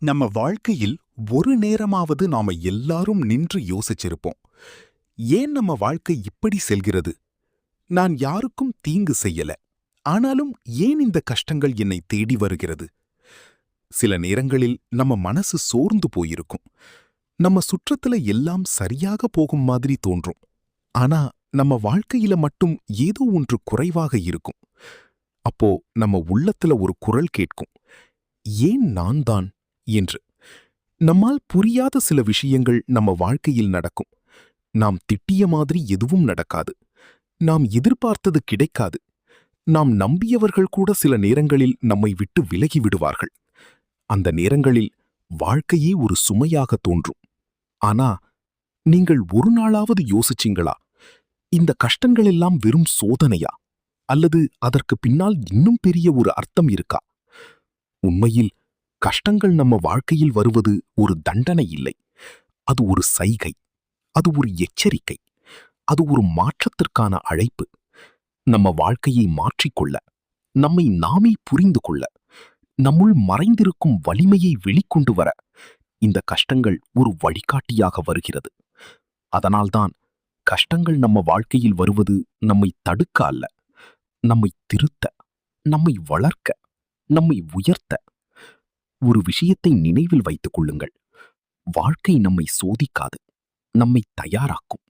நம்ம வாழ்க்கையில் ஒரு நேரமாவது நாம எல்லாரும் நின்று யோசிச்சிருப்போம். ஏன் நம்ம வாழ்க்கை இப்படி செல்கிறது? நான் யாருக்கும் தீங்கு செய்யல. ஆனாலும் ஏன் இந்த கஷ்டங்கள் என்னை தேடி வருகிறது? சில நேரங்களில் நம்ம மனசு சோர்ந்து போயிருக்கும். நம்ம சுற்றத்துல எல்லாம் சரியாக போகும் மாதிரி தோன்றும். ஆனா நம்ம வாழ்க்கையில மட்டும் ஏதோ ஒன்று குறைவாக இருக்கும். அப்போ நம்ம உள்ளத்துல ஒரு குரல் கேட்கும், ஏன் நான் தான் என்று. நம்மால் புரியாத சில விஷயங்கள் நம்ம வாழ்க்கையில் நடக்கும். நாம் திட்டிய மாதிரி எதுவும் நடக்காது. நாம் எதிர்பார்த்தது கிடைக்காது. நாம் நம்பியவர்கள் கூட சில நேரங்களில் நம்மை விட்டு விலகி விடுவார்கள். அந்த நேரங்களில் வாழ்க்கையே ஒரு சுமையாக தோன்றும். ஆனா நீங்கள் ஒரு நாளாவது யோசிச்சீங்களா, இந்த கஷ்டங்கள் எல்லாம் வெறும் சோதனையா, அல்லது அதற்கு பின்னால் இன்னும் பெரிய ஒரு அர்த்தம் இருக்கா? உண்மையில் கஷ்டங்கள் நம்ம வாழ்க்கையில் வருவது ஒரு தண்டனை இல்லை. அது ஒரு சைகை, அது ஒரு எச்சரிக்கை, அது ஒரு மாற்றத்திற்கான அழைப்பு. நம்ம வாழ்க்கையை மாற்றிக்கொள்ள, நம்மை நாமே புரிந்து கொள்ள, நம்முள் மறைந்திருக்கும் வலிமையை வெளிக்கொண்டு வர இந்த கஷ்டங்கள் ஒரு வழிகாட்டியாக வருகிறது. அதனால்தான் கஷ்டங்கள் நம்ம வாழ்க்கையில் வருவது நம்மை தடுக்க அல்ல, நம்மை திருத்த, நம்மை வளர்க்க, நம்மை உயர்த்த. ஒரு விஷயத்தை நினைவில் வைத்துக் கொள்ளுங்கள். வாழ்க்கை நம்மை சோதிக்காது, நம்மை தயாராக்கும்.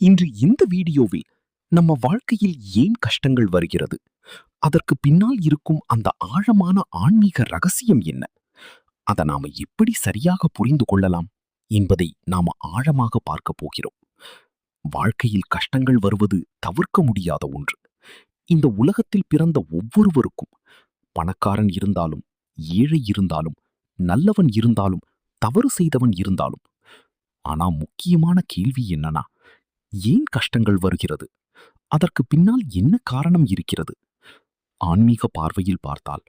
இன்று இந்த வீடியோவில் நம்ம வாழ்க்கையில் ஏன் கஷ்டங்கள் வருகிறது, அதற்கு பின்னால் இருக்கும் அந்த ஆழமான ஆன்மீக ரகசியம் என்ன, அதை நாம எப்படி சரியாக புரிந்து கொள்ளலாம் என்பதை நாம ஆழமாக பார்க்க போகிறோம். வாழ்க்கையில் கஷ்டங்கள் வருவது தவிர்க்க முடியாத ஒன்று. இந்த உலகத்தில் பிறந்த ஒவ்வொருவருக்கும், பணக்காரன் இருந்தாலும், ஏழை இருந்தாலும், நல்லவன் இருந்தாலும், தவறு செய்தவன் இருந்தாலும். ஆனா முக்கியமான கேள்வி என்னன்னா, ஏன் கஷ்டங்கள் வருகிறது, அதற்கு பின்னால் என்ன காரணம் இருக்கிறது? ஆன்மீக பார்வையில் பார்த்தால்,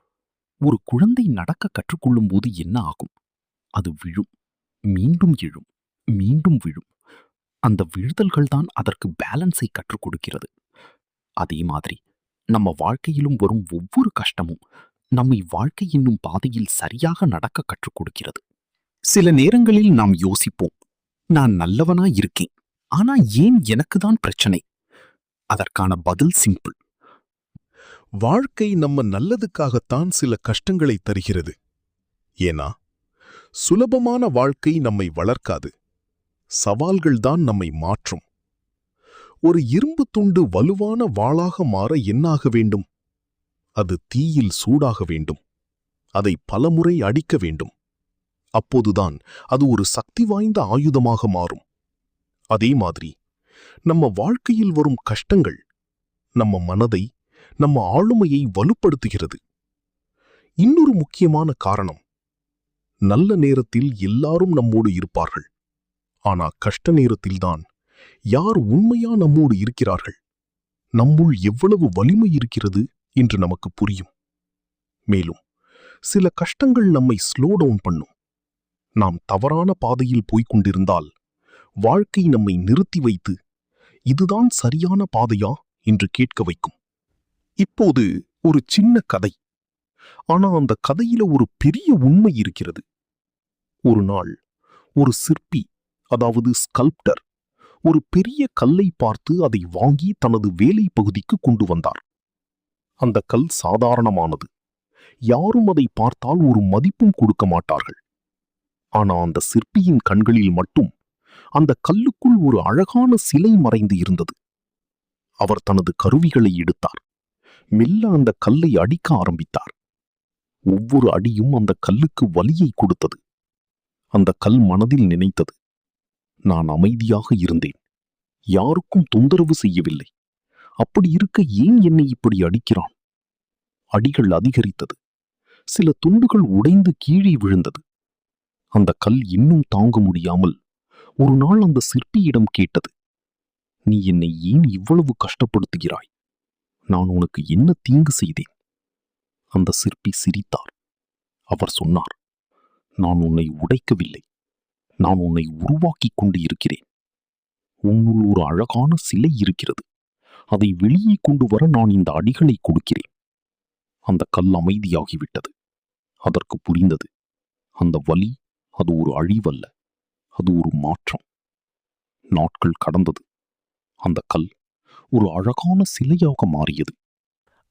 ஒரு குழந்தை நடக்க கற்றுக்கொள்ளும் போது என்ன ஆகும்? அது விழும், மீண்டும் எழும், மீண்டும் விழும். அந்த விழுதல்கள் தான் அதற்கு பேலன்ஸை கற்றுக் கொடுக்கிறது. அதே மாதிரி நம்ம வாழ்க்கையிலும் வரும் ஒவ்வொரு கஷ்டமும் நம்மை வாழ்க்கை என்னும் பாதையில் சரியாக நடக்க கற்றுக் கொடுக்கிறது. சில நேரங்களில் நாம் யோசிப்போம், நான் நல்லவனா இருக்கேன், ஆனா ஏன் எனக்கு தான் பிரச்சனை? அதற்கான பதில் சிம்பிள். வாழ்க்கை நம்ம நல்லதுக்காகத்தான் சில கஷ்டங்களை தருகிறது. ஏன்னா சுலபமான வாழ்க்கை நம்மை வளர்க்காது. சவால்கள்தான் நம்மை மாற்றும். ஒரு இரும்பு துண்டு வலுவான வாளாக மாற என்னாக வேண்டும்? அது தீயில் சூடாக வேண்டும். அதை பலமுறை அடிக்க வேண்டும். அப்போதுதான் அது ஒரு சக்தி வாய்ந்த ஆயுதமாக மாறும். அதே மாதிரி நம்ம வாழ்க்கையில் வரும் கஷ்டங்கள் நம்ம மனதை, நம்ம ஆளுமையை வலுப்படுத்துகிறது. இன்னொரு முக்கியமான காரணம், நல்ல நேரத்தில் எல்லாரும் நம்மோடு இருப்பார்கள். ஆனா கஷ்ட நேரத்தில்தான் யார் உண்மையா நம்மோடு இருக்கிறார்கள், நம்முள் எவ்வளவு வலிமை இருக்கிறது என்று நமக்கு புரியும். மேலும் சில கஷ்டங்கள் நம்மை ஸ்லோ டவுன் பண்ணும். நாம் தவறான பாதையில் போய்க் கொண்டிருந்தால் வாழ்க்கை நம்மை நிறுத்தி வைத்து, இதுதான் சரியான பாதையா என்று கேட்க வைக்கும். இப்போது ஒரு சின்ன கதை. ஆனா அந்த கதையில ஒரு பெரிய உண்மை இருக்கிறது. ஒரு நாள் ஒரு சிற்பி, அதாவது ஸ்கல்ப்டர், ஒரு பெரிய கல்லை பார்த்து அதை வாங்கி தனது வேலை பகுதிக்கு கொண்டு வந்தார். அந்த கல் சாதாரணமானது. யாரும் அதை பார்த்தால் ஒரு மதிப்பும் கொடுக்க மாட்டார்கள். ஆனா அந்த சிற்பியின் கண்களில் மட்டும் அந்த கல்லுக்குள் ஒரு அழகான சிலை மறைந்து இருந்தது. அவர் தனது கருவிகளை எடுத்தார். மெல்ல அந்த கல்லை அடிக்க ஆரம்பித்தார். ஒவ்வொரு அடியும் அந்த கல்லுக்கு வலியை கொடுத்தது. அந்த கல் மனதில் நினைத்தது, நான் அமைதியாக இருந்தேன், யாருக்கும் தொந்தரவு செய்யவில்லை. அப்படி இருக்க ஏன் என்னை இப்படி அடிக்கிறான்? அடிகள் அதிகரித்தது. சில துண்டுகள் உடைந்து கீழே விழுந்தது. அந்த கல் இன்னும் தாங்க முடியாமல் ஒரு நாள் அந்த சிற்பியிடம் கேட்டது, நீ என்னை ஏன் இவ்வளவு கஷ்டப்படுத்துகிறாய்? நான் உனக்கு என்ன தீங்கு செய்தேன்? அந்த சிற்பி சிரித்தார். அவர் சொன்னார், நான் உன்னை உடைக்கவில்லை, நான் உன்னை உருவாக்கிக் கொண்டு இருக்கிறேன். உன்னுள் ஒரு அழகான சிலை இருக்கிறது. அதை வெளியே கொண்டு வர நான் இந்த அடிகளை கொடுக்கிறேன். அந்த கல் அமைதியாகிவிட்டது. அதற்கு புரிந்தது, அந்த வலி அது ஒரு அழிவல்ல, அது ஒரு மாற்றம். நாட்கள் கடந்தது. அந்த கல் ஒரு அழகான சிலையாக மாறியது.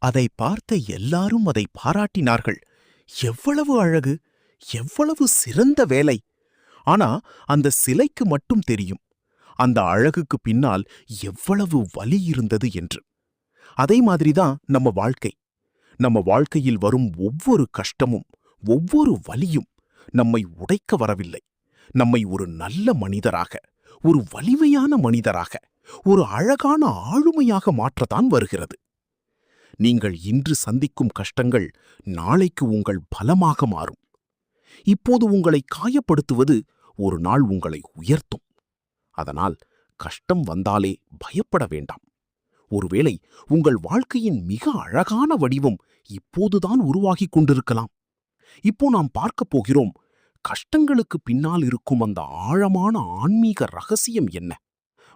அதை பார்த்த எல்லாரும் அதை பாராட்டினார்கள். எவ்வளவு அழகு, எவ்வளவு சிறந்த வேலை! ஆனா அந்த சிலைக்கு மட்டும் தெரியும் அந்த அழகுக்கு பின்னால் எவ்வளவு வலி இருந்தது என்று. அதே மாதிரிதான் நம்ம வாழ்க்கை. நம்ம வாழ்க்கையில் வரும் ஒவ்வொரு கஷ்டமும், ஒவ்வொரு வலியும் நம்மை உடைக்க வரவில்லை. நம்மை ஒரு நல்ல மனிதராக, ஒரு வலிமையான மனிதராக, ஒரு அழகான ஆளுமையாக மாற்றத்தான் வருகிறது. நீங்கள் இன்று சந்திக்கும் கஷ்டங்கள் நாளைக்கு உங்கள் பலமாக மாறும். இப்போது உங்களை காயப்படுத்துவது ஒரு நாள் உங்களை உயர்த்தும். அதனால் கஷ்டம் வந்தாலே பயப்பட வேண்டாம். ஒருவேளை உங்கள் வாழ்க்கையின் மிக அழகான வடிவம் இப்போதுதான் உருவாகிக் கொண்டிருக்கலாம். இப்போ நாம் பார்க்கப் போகிறோம், கஷ்டங்களுக்கு பின்னால் இருக்கும் அந்த ஆழமான ஆன்மீக ரகசியம் என்ன.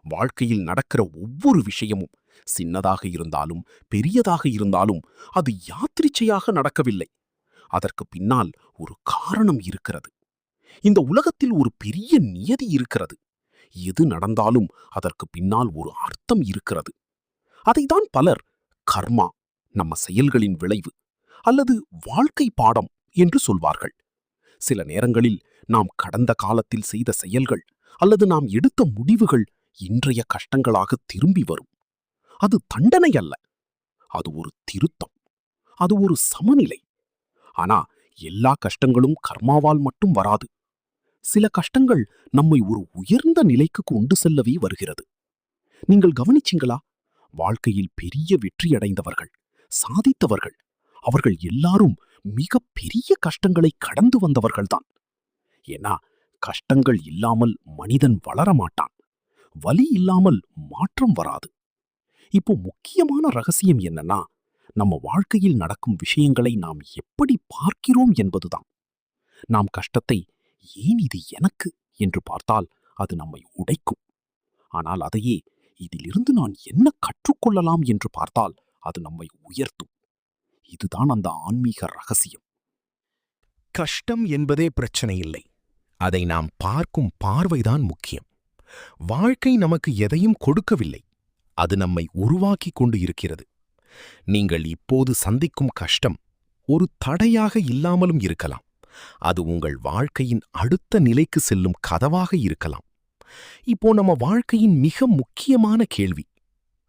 வாழ்க்கையில் நடக்கிற ஒவ்வொரு விஷயமும், சின்னதாக இருந்தாலும் பெரியதாக இருந்தாலும், அது யாத்திரிச்சையாக நடக்கவில்லை. அதற்கு பின்னால் ஒரு காரணம் இருக்கிறது. இந்த உலகத்தில் ஒரு பெரிய நியதி இருக்கிறது. எது நடந்தாலும் அதற்கு பின்னால் ஒரு அர்த்தம் இருக்கிறது. அதைத்தான் பலர் கர்மா, நம்ம செயல்களின் விளைவு, அல்லது வாழ்க்கை பாடம் என்று சொல்வார்கள். சில நேரங்களில் நாம் கடந்த காலத்தில் செய்த செயல்கள் அல்லது நாம் எடுத்த முடிவுகள் இன்றைய கஷ்டங்களாக திரும்பி வரும். அது தண்டனை அல்ல, அது ஒரு திருத்தம், அது ஒரு சமநிலை. ஆனா எல்லா கஷ்டங்களும் கர்மாவால் மட்டும் வராது. சில கஷ்டங்கள் நம்மை ஒரு உயர்ந்த நிலைக்கு கொண்டு செல்லவே வருகிறது. நீங்கள் கவனிச்சீங்களா? வாழ்க்கையில் பெரிய வெற்றி அடைந்தவர்கள், சாதித்தவர்கள், அவர்கள் எல்லாரும் மிக பெரிய கஷ்டங்களை கடந்து வந்தவர்கள்தான். ஏன்னா கஷ்டங்கள் இல்லாமல் மனிதன் வளரமாட்டான். வலி இல்லாமல் மாற்றம் வராது. இப்போ முக்கியமான ரகசியம் என்னன்னா, நம்ம வாழ்க்கையில் நடக்கும் விஷயங்களை நாம் எப்படி பார்க்கிறோம் என்பதுதான். நாம் கஷ்டத்தை ஏன் இது எனக்கு என்று பார்த்தால் அது நம்மை உடைக்கும். ஆனால் அதையே இதிலிருந்து நான் என்ன கற்றுக்கொள்ளலாம் என்று பார்த்தால் அது நம்மை உயர்த்தும். இதுதான் அந்த ஆன்மீக ரகசியம். கஷ்டம் என்பதே பிரச்சனை இல்லை, அதை நாம் பார்க்கும் பார்வைதான் முக்கியம். வாழ்க்கை நமக்கு எதையும் கொடுக்கவில்லை, அது நம்மை உருவாக்கி கொண்டு இருக்கிறது. நீங்கள் இப்போது சந்திக்கும் கஷ்டம் ஒரு தடையாக இல்லாமலும் இருக்கலாம். அது உங்கள் வாழ்க்கையின் அடுத்த நிலைக்கு செல்லும் கதவாக இருக்கலாம். இப்போ நம்ம வாழ்க்கையின் மிக முக்கியமான கேள்வி,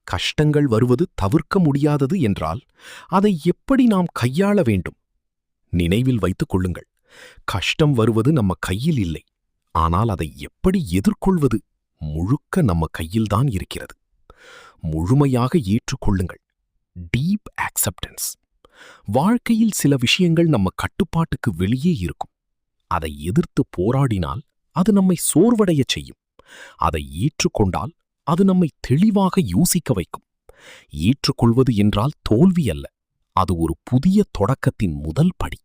கஷ்டங்கள் வருவது தவிர்க்க முடியாதது என்றால் அதை எப்படி நாம் கையாள வேண்டும்? நினைவில் வைத்துக் கொள்ளுங்கள், கஷ்டம் வருவது நம்ம கையில் இல்லை. ஆனால் அதை எப்படி எதிர்கொள்வது முழுக்க நம்ம கையில்தான் இருக்கிறது. முழுமையாக ஏற்றுக்கொள்ளுங்கள். Deep acceptance. வாழ்க்கையில் சில விஷயங்கள் நம்ம கட்டுப்பாட்டுக்கு வெளியே இருக்கும். அதை எதிர்த்து போராடினால் அது நம்மை சோர்வடையச் செய்யும். அதை ஏற்றுக்கொண்டால் அது நம்மை தெளிவாக யோசிக்க வைக்கும். ஏற்றுக்கொள்வது என்றால் தோல்வி அல்ல, அது ஒரு புதிய தொடக்கத்தின் முதல் படி.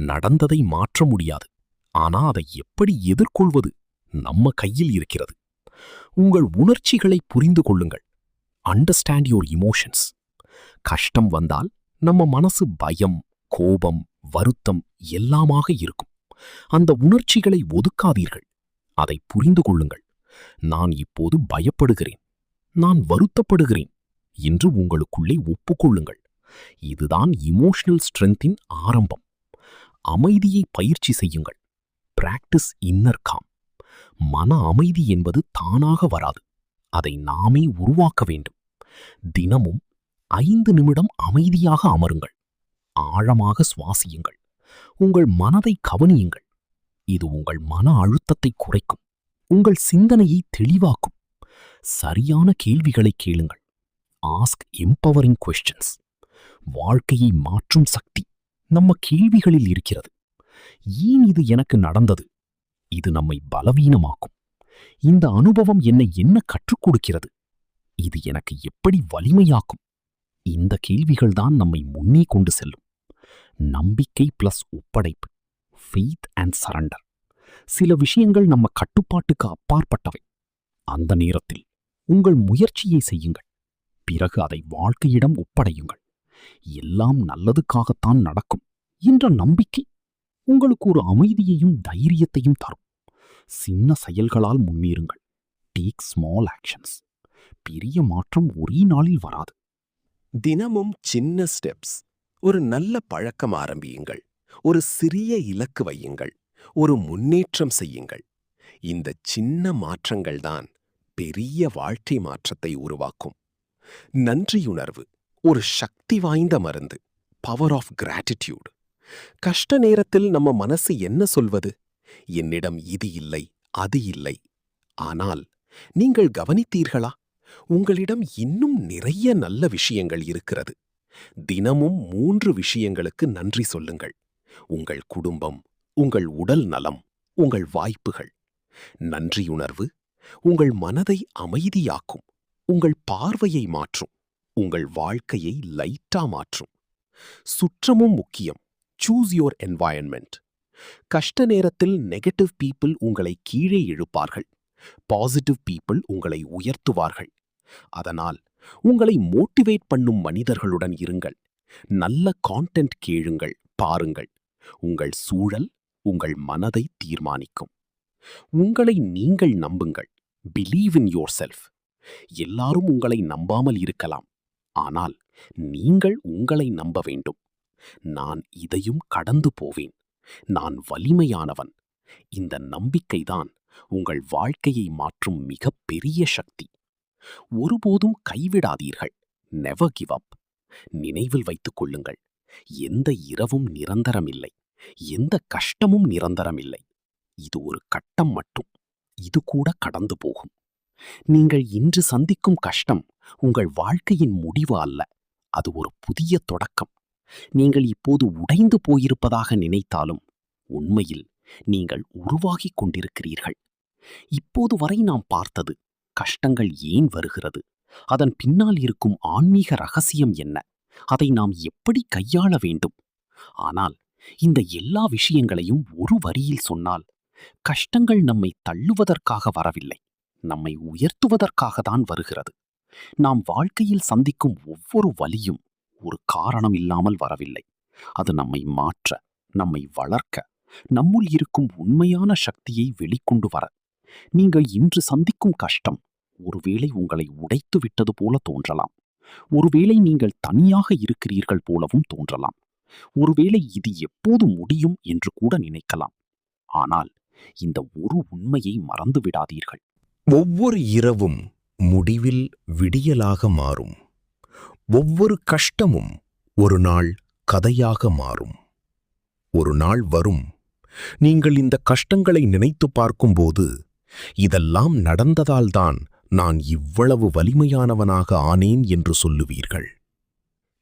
நடந்ததை மாற்ற முடியாது, ஆனா அதை எப்படி எதிர்கொள்வது நம்ம கையில் இருக்கிறது. உங்கள் உணர்ச்சிகளை புரிந்து கொள்ளுங்கள். Understand your emotions. கஷ்டம் வந்தால் நம்ம மனசு பயம், கோபம், வருத்தம் எல்லாமாக இருக்கும். அந்த உணர்ச்சிகளை ஒதுக்காதீர்கள். அதை புரிந்து கொள்ளுங்கள். நான் இப்போது பயப்படுகிறேன், நான் வருத்தப்படுகிறேன் என்று உங்களுக்குள்ளே ஒப்புக்கொள்ளுங்கள். இதுதான் இமோஷனல் ஸ்ட்ரென்த்தின் ஆரம்பம். அமைதியை பயிற்சி செய்யுங்கள். Practice inner com. மன அமைதி என்பது தானாக வராது, அதை நாமே உருவாக்க வேண்டும். தினமும் 5 நிமிடம் அமைதியாக அமருங்கள். ஆழமாக சுவாசியுங்கள். உங்கள் மனதை கவனியுங்கள். இது உங்கள் மன அழுத்தத்தை குறைக்கும், உங்கள் சிந்தனையை தெளிவாக்கும். சரியான கேள்விகளை கேளுங்கள். Ask empowering questions. வாழ்க்கையை மாற்றும் சக்தி நம்ம கேள்விகளில் இருக்கிறது. ஏன் இது எனக்கு நடந்தது? இது நம்மை பலவீனமாக்கும். இந்த அனுபவம் என்னை என்ன கற்றுக் கொடுக்கிறது? இது எனக்கு எப்படி வலிமையாக்கும்? இந்த கேள்விகள்தான் நம்மை முன்னே கொண்டு செல்லும். நம்பிக்கை பிளஸ் ஒப்படைப்பு. Faith and surrender. சில விஷயங்கள் நம்ம கட்டுப்பாட்டுக்கு அப்பாற்பட்டவை. அந்த நேரத்தில் உங்கள் முயற்சியை செய்யுங்கள். பிறகு அதை வாழ்க்கையிடம் ஒப்படையுங்கள். எல்லாம் நல்லதுக்காகத்தான் நடக்கும் என்ற நம்பிக்கை உங்களுக்கு ஒரு அமைதியையும் தைரியத்தையும் தரும். சின்ன செயல்களால் முன்னேறுங்கள். Take small actions. பெரிய மாற்றம் ஒரே நாளில் வராது. தினமும் சின்ன ஸ்டெப்ஸ். ஒரு நல்ல பழக்கம் ஆரம்பியுங்கள். ஒரு சிறிய இலக்கு வையுங்கள். ஒரு முன்னேற்றம் செய்யுங்கள். இந்த சின்ன மாற்றங்கள்தான் பெரிய வாழ்க்கை மாற்றத்தை உருவாக்கும். நன்றியுணர்வு ஒரு சக்தி வாய்ந்த மருந்து. Power of gratitude. கஷ்ட நேரத்தில் நம்ம மனசு என்ன சொல்வது? என்னிடம் இது இல்லை, அது இல்லை. ஆனால் நீங்கள் கவனித்தீர்களா? உங்களிடம் இன்னும் நிறைய நல்ல விஷயங்கள் இருக்கிறது. தினமும் 3 விஷயங்களுக்கு நன்றி சொல்லுங்கள். உங்கள் குடும்பம், உங்கள் உடல் நலம், உங்கள் வாய்ப்புகள். நன்றியுணர்வு உங்கள் மனதை அமைதியாக்கும். உங்கள் பார்வையை மாற்றும். உங்கள் வாழ்க்கையை லைட்டா மாற்றும். சுற்றமும் முக்கியம். Choose your environment. கஷ்ட நேரத்தில் நெகட்டிவ் பீப்புள் உங்களை கீழே இழுப்பார்கள். பாசிட்டிவ் பீப்புள் உங்களை உயர்த்துவார்கள். அதனால் உங்களை மோட்டிவேட் பண்ணும் மனிதர்களுடன் இருங்கள். நல்ல கான்டென்ட் கேளுங்கள், பாருங்கள். உங்கள் சூழல் உங்கள் மனதை தீர்மானிக்கும். உங்களை நீங்கள் நம்புங்கள். Believe in your self. எல்லாரும் உங்களை நம்பாமல் இருக்கலாம். ஆனால் நீங்கள் உங்களை நம்ப வேண்டும். நான் இதையும் கடந்து போவேன். நான் வலிமையானவன். இந்த நம்பிக்கைதான் உங்கள் வாழ்க்கையை மாற்றும் மிகப்பெரிய சக்தி. ஒருபோதும் கைவிடாதீர்கள். Never give up. நினைவில் வைத்துக் கொள்ளுங்கள், எந்த இரவும் நிரந்தரமில்லை, எந்த கஷ்டமும் நிரந்தரமில்லை. இது ஒரு கட்டம் மட்டும். இது கூட கடந்து போகும். நீங்கள் இன்று சந்திக்கும் கஷ்டம் உங்கள் வாழ்க்கையின் முடிவு அல்ல. அது ஒரு புதிய தொடக்கம். நீங்கள் இப்போது உடைந்து போயிருப்பதாக நினைத்தாலும் உண்மையில் நீங்கள் உருவாகிக் கொண்டிருக்கிறீர்கள். இப்போது வரை நாம் பார்த்தது கஷ்டங்கள் ஏன் வருகிறது, அதன் பின்னால் இருக்கும் ஆன்மீக ரகசியம் என்ன, அதை நாம் எப்படி கையாள வேண்டும். ஆனால் இந்த எல்லா விஷயங்களையும் ஒரு வரியில் சொன்னால், கஷ்டங்கள் நம்மை தள்ளுவதற்காக வரவில்லை, நம்மை உயர்த்துவதற்காகத்தான் வருகிறது. நாம் வாழ்க்கையில் சந்திக்கும் ஒவ்வொரு வலியும் ஒரு காரணம் இல்லாமல் வரவில்லை. அது நம்மை மாற்ற, நம்மை வளர்க்க, நம்முள் இருக்கும் உண்மையான சக்தியை வெளிக்கொண்டு வர. நீங்கள் இன்று சந்திக்கும் கஷ்டம் ஒருவேளை உங்களை உடைத்து விட்டது போல தோன்றலாம். ஒருவேளை நீங்கள் தனியாக இருக்கிறீர்கள் போலவும் தோன்றலாம். ஒருவேளை இது எப்போது முடியும் என்று கூட நினைக்கலாம். ஆனால் இந்த ஒரு உண்மையை மறந்து விடாதீர்கள். ஒவ்வொரு இரவும் முடிவில் விடியலாக மாறும். ஒவ்வொரு கஷ்டமும் ஒரு நாள் கதையாக மாறும். ஒரு நாள் வரும், நீங்கள் இந்த கஷ்டங்களை நினைத்து பார்க்கும்போது, இதெல்லாம் நடந்ததால்தான் நான் இவ்வளவு வலிமையானவனாக ஆனேன் என்று சொல்லுவீர்கள்.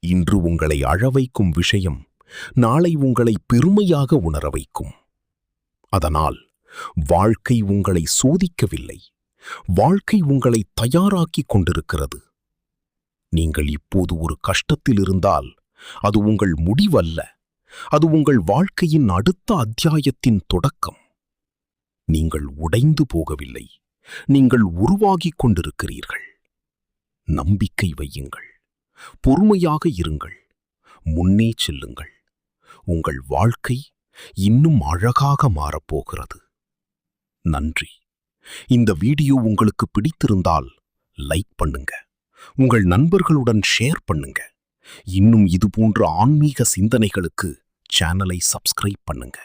இன்று உங்களை அழவைக்கும் விஷயம் நாளை உங்களை பெருமையாக உணர வைக்கும். அதனால் வாழ்க்கை உங்களை சோதிக்கவில்லை, வாழ்க்கை உங்களை தயாராக்கிக் கொண்டிருக்கிறது. நீங்கள் இப்போது ஒரு கஷ்டத்தில் இருந்தால் அது உங்கள் முடிவல்ல, அது உங்கள் வாழ்க்கையின் அடுத்த அத்தியாயத்தின் தொடக்கம். நீங்கள் உடைந்து போகவில்லை, நீங்கள் உருவாகிக் கொண்டிருக்கிறீர்கள். நம்பிக்கை வையுங்கள், பொறுமையாக இருங்கள், முன்னே செல்லுங்கள். உங்கள் வாழ்க்கை இன்னும் அழகாக மாறப்போகிறது. நன்றி. இந்த வீடியோ உங்களுக்கு பிடித்திருந்தால் லைக் பண்ணுங்க, உங்கள் நண்பர்களுடன் ஷேர் பண்ணுங்க. இன்னும் இதுபோன்ற ஆன்மீக சிந்தனைகளுக்கு சேனலை சப்ஸ்கிரைப் பண்ணுங்க.